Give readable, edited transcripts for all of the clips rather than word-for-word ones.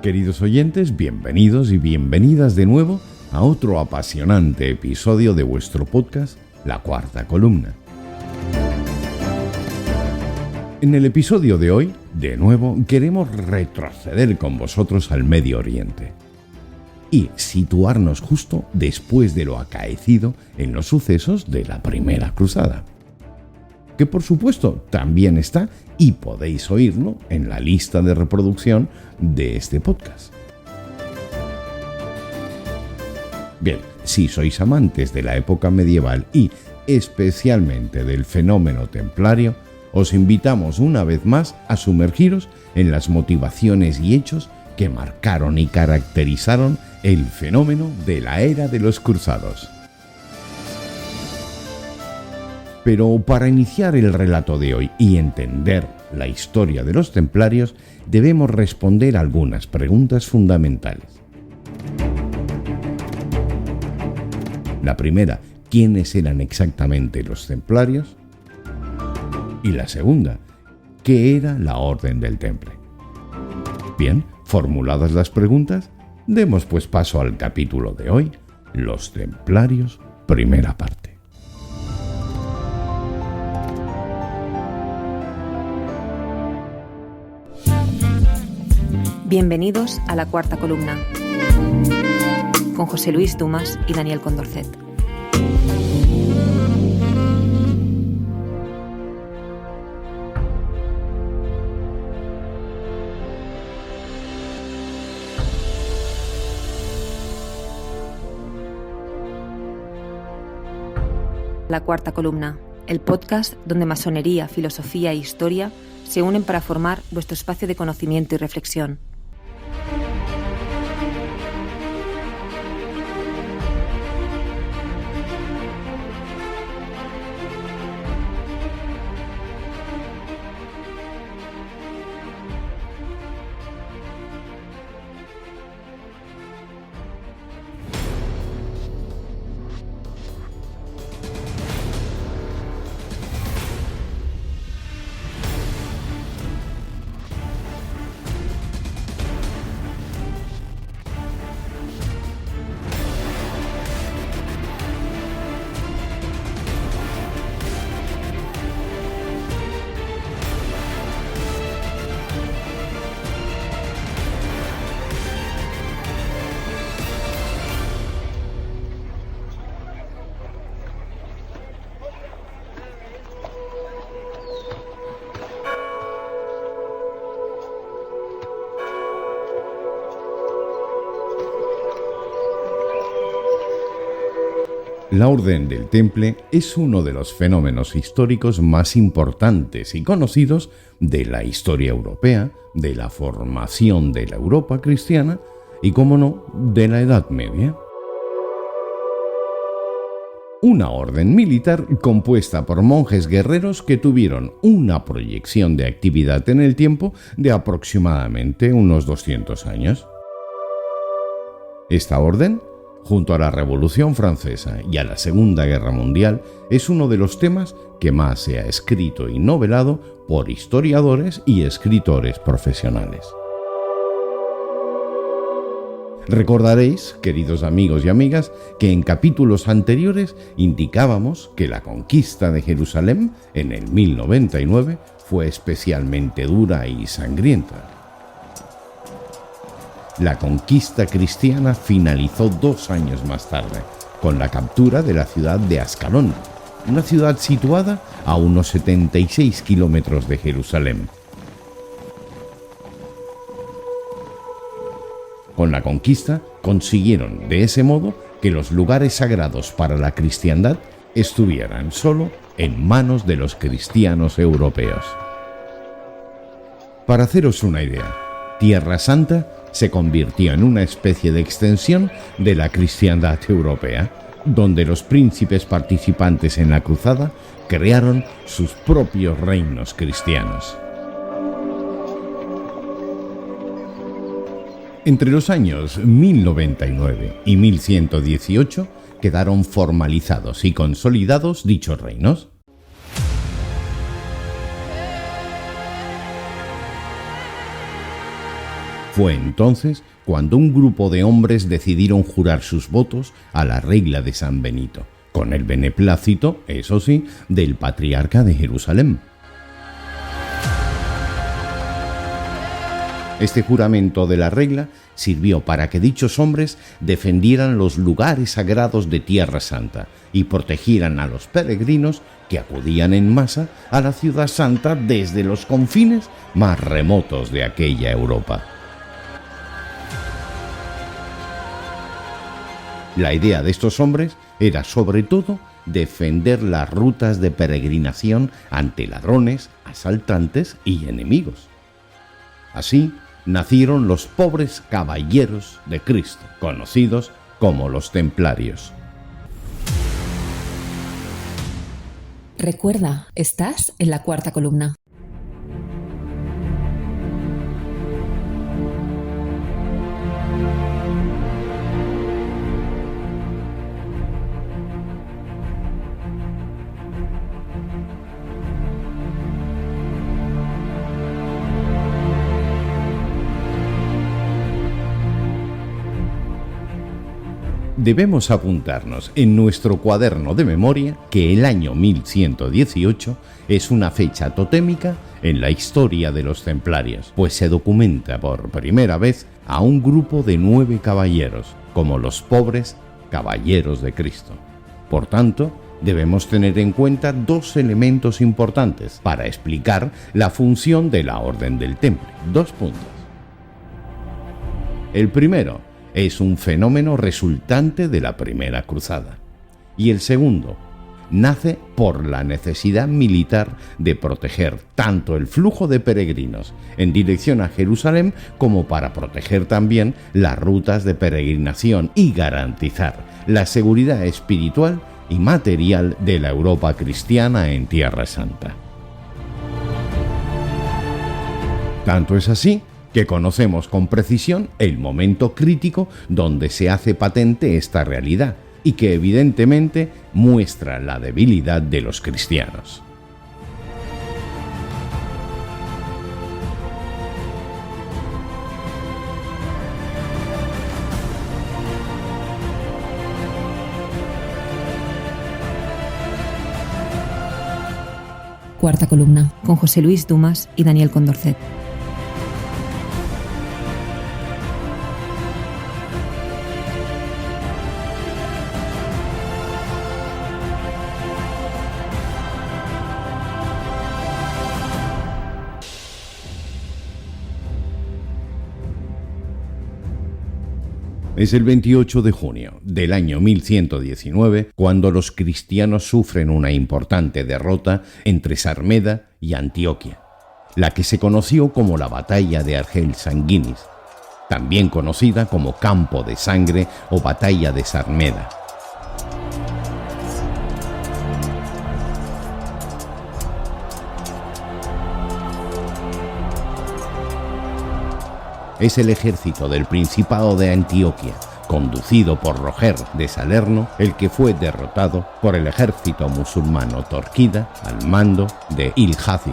Queridos oyentes, bienvenidos y bienvenidas de nuevo a otro apasionante episodio de vuestro podcast, La Cuarta Columna. En el episodio de hoy, de nuevo, queremos retroceder con vosotros al Medio Oriente y situarnos justo después de lo acaecido en los sucesos de la Primera Cruzada, que por supuesto también está y podéis oírlo en la lista de reproducción de este podcast. Bien, si sois amantes de la época medieval y especialmente del fenómeno templario, os invitamos una vez más a sumergiros en las motivaciones y hechos que marcaron y caracterizaron el fenómeno de la era de los cruzados. Pero para iniciar el relato de hoy y entender la historia de los templarios, debemos responder algunas preguntas fundamentales. La primera, ¿quiénes eran exactamente los templarios? Y la segunda, ¿qué era la Orden del Temple? Bien, formuladas las preguntas, demos pues paso al capítulo de hoy, Los Templarios, primera parte. Bienvenidos a La Cuarta Columna, con José Luis Dumas y Daniel Condorcet. La Cuarta Columna, el podcast donde masonería, filosofía e historia se unen para formar vuestro espacio de conocimiento y reflexión. La Orden del Temple es uno de los fenómenos históricos más importantes y conocidos de la historia europea, de la formación de la Europa cristiana y, como no, de la Edad Media. Una orden militar compuesta por monjes guerreros que tuvieron una proyección de actividad en el tiempo de aproximadamente unos 200 años. Esta orden, junto a la Revolución Francesa y a la Segunda Guerra Mundial, es uno de los temas que más se ha escrito y novelado por historiadores y escritores profesionales. Recordaréis, queridos amigos y amigas, que en capítulos anteriores indicábamos que la conquista de Jerusalén en el 1099 fue especialmente dura y sangrienta. La conquista cristiana finalizó 2 años más tarde, con la captura de la ciudad de Ascalón, una ciudad situada a unos 76 kilómetros de Jerusalén. Con la conquista consiguieron de ese modo que los lugares sagrados para la cristiandad estuvieran solo en manos de los cristianos europeos. Para haceros una idea, Tierra Santa se convirtió en una especie de extensión de la cristiandad europea, donde los príncipes participantes en la cruzada crearon sus propios reinos cristianos. Entre los años 1099 y 1118 quedaron formalizados y consolidados dichos reinos. Fue entonces cuando un grupo de hombres decidieron jurar sus votos a la regla de San Benito, con el beneplácito, eso sí, del patriarca de Jerusalén. Este juramento de la regla sirvió para que dichos hombres defendieran los lugares sagrados de Tierra Santa y protegieran a los peregrinos que acudían en masa a la Ciudad Santa desde los confines más remotos de aquella Europa. La idea de estos hombres era sobre todo defender las rutas de peregrinación ante ladrones, asaltantes y enemigos. Así nacieron los pobres caballeros de Cristo, conocidos como los templarios. Recuerda, estás en la cuarta columna. Debemos apuntarnos en nuestro cuaderno de memoria que el año 1118 es una fecha totémica en la historia de los templarios, pues se documenta por primera vez a un grupo de 9 caballeros, como los pobres caballeros de Cristo. Por tanto, debemos tener en cuenta 2 elementos importantes para explicar la función de la Orden del Temple. 2 puntos. El primero es un fenómeno resultante de la Primera Cruzada. Y el segundo nace por la necesidad militar de proteger tanto el flujo de peregrinos en dirección a Jerusalén como para proteger también las rutas de peregrinación y garantizar la seguridad espiritual y material de la Europa cristiana en Tierra Santa. Tanto es así que conocemos con precisión el momento crítico donde se hace patente esta realidad y que evidentemente muestra la debilidad de los cristianos. Cuarta columna, con José Luis Dumas y Daniel Condorcet. Es el 28 de junio del año 1119 cuando los cristianos sufren una importante derrota entre Sarmeda y Antioquia, la que se conoció como la Batalla de Argel Sanguinis, también conocida como Campo de Sangre o Batalla de Sarmeda. Es el ejército del Principado de Antioquia, conducido por Roger de Salerno, el que fue derrotado por el ejército musulmano Torquida al mando de Ilhazi.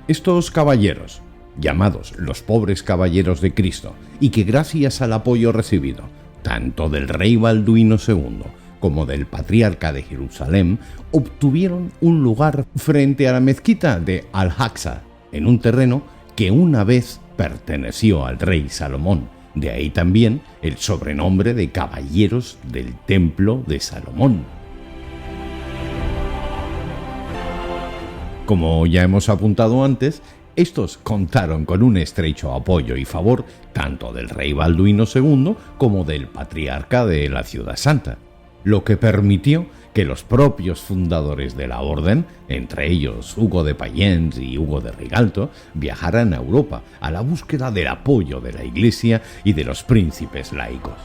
Estos caballeros, llamados los pobres caballeros de Cristo, y que gracias al apoyo recibido tanto del rey Balduino II como del patriarca de Jerusalén, obtuvieron un lugar frente a la mezquita de Al-Aqsa, en un terreno que una vez perteneció al rey Salomón. De ahí también el sobrenombre de Caballeros del Templo de Salomón. Como ya hemos apuntado antes, estos contaron con un estrecho apoyo y favor tanto del rey Balduino II como del patriarca de la Ciudad Santa, lo que permitió que los propios fundadores de la orden, entre ellos Hugo de Payens y Hugo de Rigalto, viajaran a Europa a la búsqueda del apoyo de la Iglesia y de los príncipes laicos.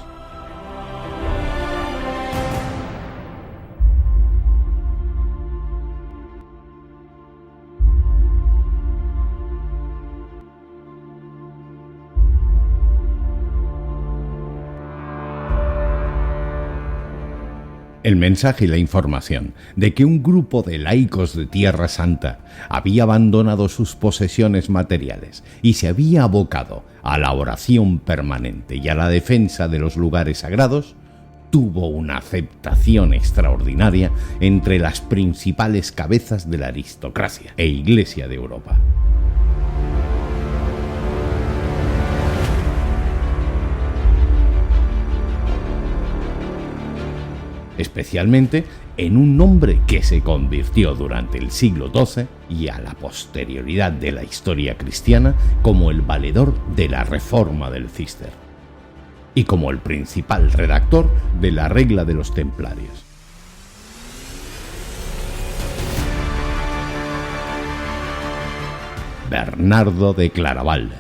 El mensaje y la información de que un grupo de laicos de Tierra Santa había abandonado sus posesiones materiales y se había abocado a la oración permanente y a la defensa de los lugares sagrados, tuvo una aceptación extraordinaria entre las principales cabezas de la aristocracia e Iglesia de Europa. Especialmente en un nombre que se convirtió durante el siglo XII y a la posterioridad de la historia cristiana como el valedor de la Reforma del Císter y como el principal redactor de la Regla de los Templarios. Bernardo de Claraval.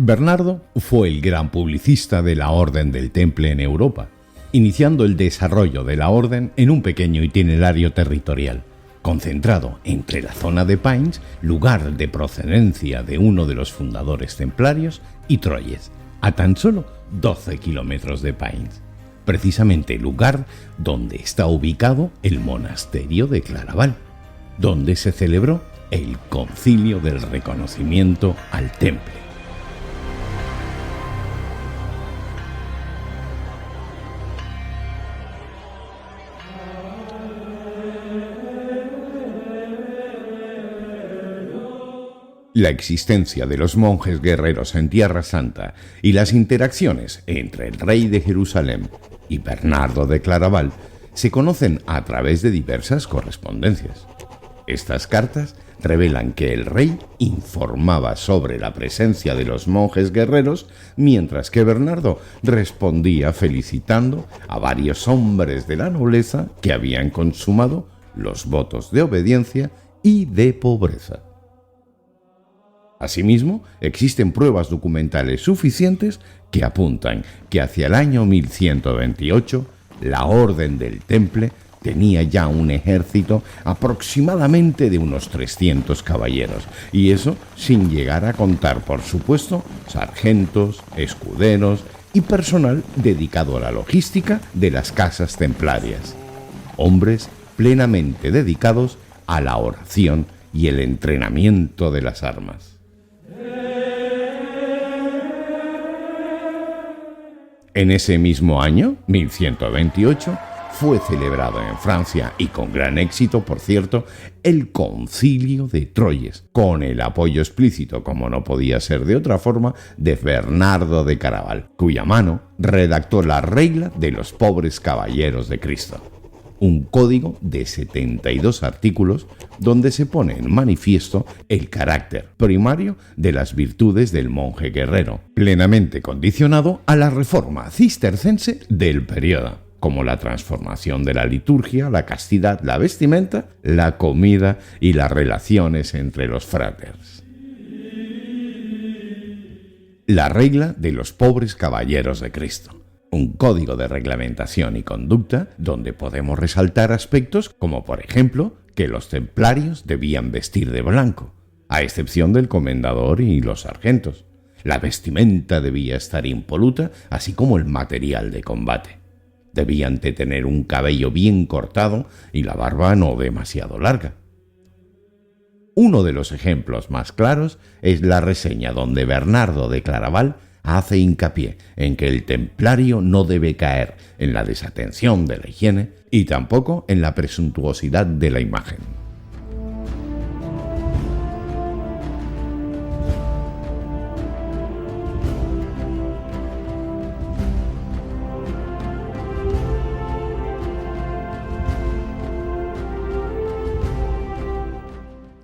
Bernardo fue el gran publicista de la Orden del Temple en Europa, iniciando el desarrollo de la orden en un pequeño itinerario territorial, concentrado entre la zona de Pines, lugar de procedencia de uno de los fundadores templarios, y Troyes, a tan solo 12 kilómetros de Pines, precisamente el lugar donde está ubicado el monasterio de Claraval, donde se celebró el Concilio del Reconocimiento al Temple. La existencia de los monjes guerreros en Tierra Santa y las interacciones entre el rey de Jerusalén y Bernardo de Claraval se conocen a través de diversas correspondencias. Estas cartas revelan que el rey informaba sobre la presencia de los monjes guerreros, mientras que Bernardo respondía felicitando a varios hombres de la nobleza que habían consumado los votos de obediencia y de pobreza. Asimismo, existen pruebas documentales suficientes que apuntan que hacia el año 1128 la Orden del Temple tenía ya un ejército aproximadamente de unos 300 caballeros, y eso sin llegar a contar, por supuesto, sargentos, escuderos y personal dedicado a la logística de las casas templarias. Hombres plenamente dedicados a la oración y el entrenamiento de las armas. En ese mismo año, 1128, fue celebrado en Francia, y con gran éxito, por cierto, el Concilio de Troyes, con el apoyo explícito, como no podía ser de otra forma, de Bernardo de Claraval, cuya mano redactó la Regla de los Pobres Caballeros de Cristo, un código de 72 artículos donde se pone en manifiesto el carácter primario de las virtudes del monje guerrero, plenamente condicionado a la reforma cistercense del periodo, como la transformación de la liturgia, la castidad, la vestimenta, la comida y las relaciones entre los fraters. La Regla de los Pobres Caballeros de Cristo. Un código de reglamentación y conducta donde podemos resaltar aspectos como, por ejemplo, que los templarios debían vestir de blanco, a excepción del comendador y los sargentos. La vestimenta debía estar impoluta, así como el material de combate. Debían de tener un cabello bien cortado y la barba no demasiado larga. Uno de los ejemplos más claros es la reseña donde Bernardo de Claraval hace hincapié en que el templario no debe caer en la desatención de la higiene y tampoco en la presuntuosidad de la imagen.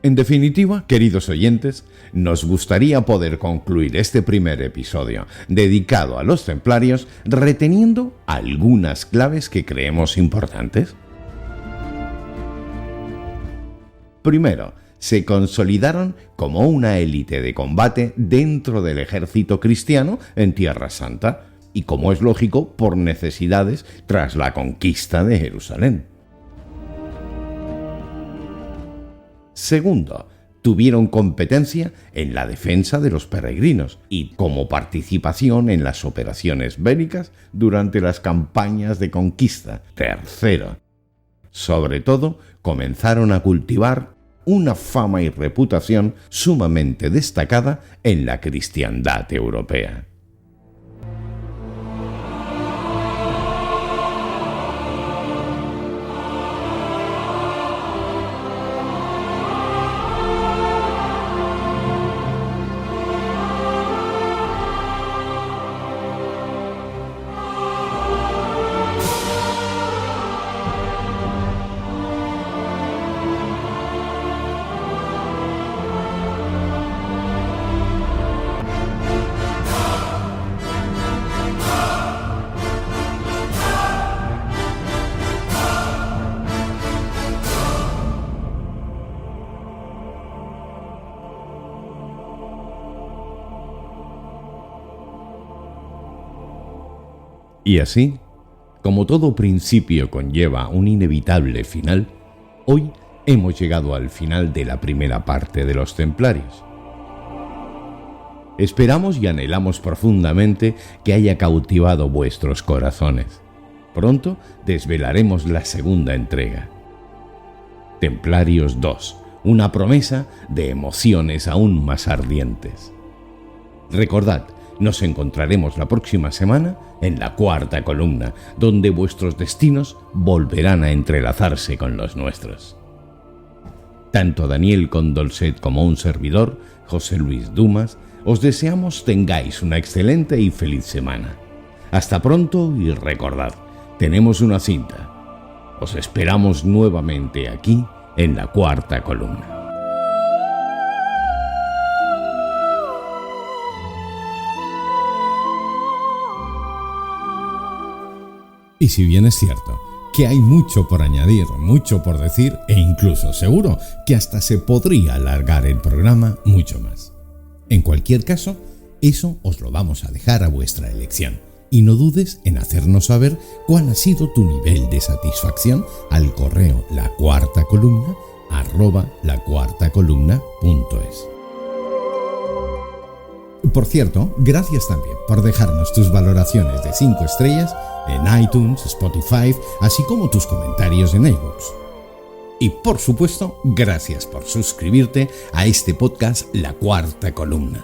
En definitiva, queridos oyentes, nos gustaría poder concluir este primer episodio dedicado a los templarios reteniendo algunas claves que creemos importantes. Primero, se consolidaron como una élite de combate dentro del ejército cristiano en Tierra Santa, y, como es lógico, por necesidades tras la conquista de Jerusalén. Segundo, tuvieron competencia en la defensa de los peregrinos y como participación en las operaciones bélicas durante las campañas de conquista. Tercero, sobre todo, comenzaron a cultivar una fama y reputación sumamente destacada en la cristiandad europea. Y así, como todo principio conlleva un inevitable final, hoy hemos llegado al final de la primera parte de los Templarios. Esperamos y anhelamos profundamente que haya cautivado vuestros corazones. Pronto desvelaremos la segunda entrega. Templarios 2, una promesa de emociones aún más ardientes. Recordad, nos encontraremos la próxima semana en la cuarta columna, donde vuestros destinos volverán a entrelazarse con los nuestros. Tanto Daniel Condolset como un servidor, José Luis Dumas, os deseamos tengáis una excelente y feliz semana. Hasta pronto y recordad, tenemos una cinta. Os esperamos nuevamente aquí en la cuarta columna. Y si bien es cierto que hay mucho por añadir, mucho por decir e incluso seguro que hasta se podría alargar el programa mucho más. En cualquier caso, eso os lo vamos a dejar a vuestra elección. Y no dudes en hacernos saber cuál ha sido tu nivel de satisfacción al correo lacuartacolumna@lacuartacolumna.es. Por cierto, gracias también por dejarnos tus valoraciones de 5 estrellas en iTunes, Spotify, así como tus comentarios en iVoox. Y por supuesto, gracias por suscribirte a este podcast La Cuarta Columna.